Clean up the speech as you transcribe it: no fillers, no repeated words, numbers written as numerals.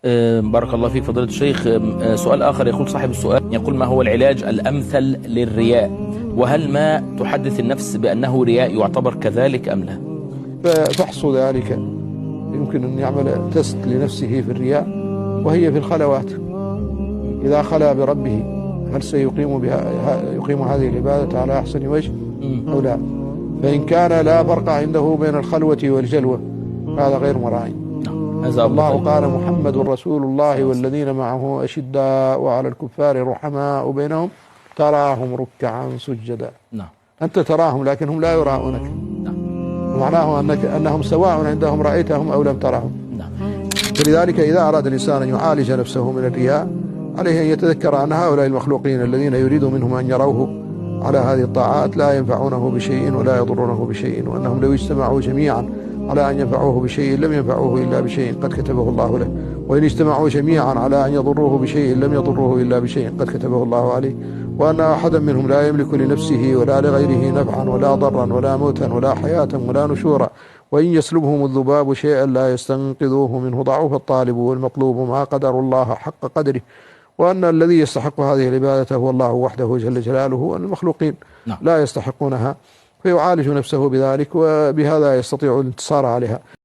بارك الله فيك فضيلة الشيخ. سؤال آخر، يقول صاحب السؤال، يقول: ما هو العلاج الأمثل للرياء؟ وهل ما تحدث النفس بأنه رياء يعتبر كذلك أم لا؟ فحص ذلك يمكن أن يعمل تست لنفسه في الرياء وهي في الخلوات، إذا خلا بربه هل سيقيم يقيم هذه العبادة على أحسن وجه أو لا؟ فإن كان لا فرق عنده بين الخلوة والجلوة هذا غير مراعي. الله قال: محمد رسول الله والذين معه أشداء على الكفار رحماء بينهم تراهم ركعا سجدا. أنت تراهم لكنهم لا يراؤونك، معناه أنهم سواء عندهم رأيتهم أو لم ترهم. فلذلك إذا أراد الإنسان أن يعالج نفسه من الرياء عليه أن يتذكر أن هؤلاء المخلوقين الذين يريد منهم أن يروه على هذه الطاعات لا ينفعونه بشيء ولا يضرونه بشيء، وأنهم لو اجتمعوا جميعا على أن ينفعوه بشيء لم ينفعوه إلا بشيء قد كتبه الله له، وإن اجتمعوا جميعا على أن يضروه بشيء لم يضروه إلا بشيء قد كتبه الله عليه، وأن أحدا منهم لا يملك لنفسه ولا لغيره نفعا ولا ضرا ولا موتا ولا حياة ولا نشورا، وإن يسلبهم الذباب شيئا لا يستنقذوه منه ضعف الطالب والمطلوب ما قدر الله حق قدره، وأن الذي يستحق هذه العبادة هو الله وحده جل جلاله، وأن المخلوقين لا يستحقونها، فيعالج نفسه بذلك وبهذا يستطيع الانتصار عليها.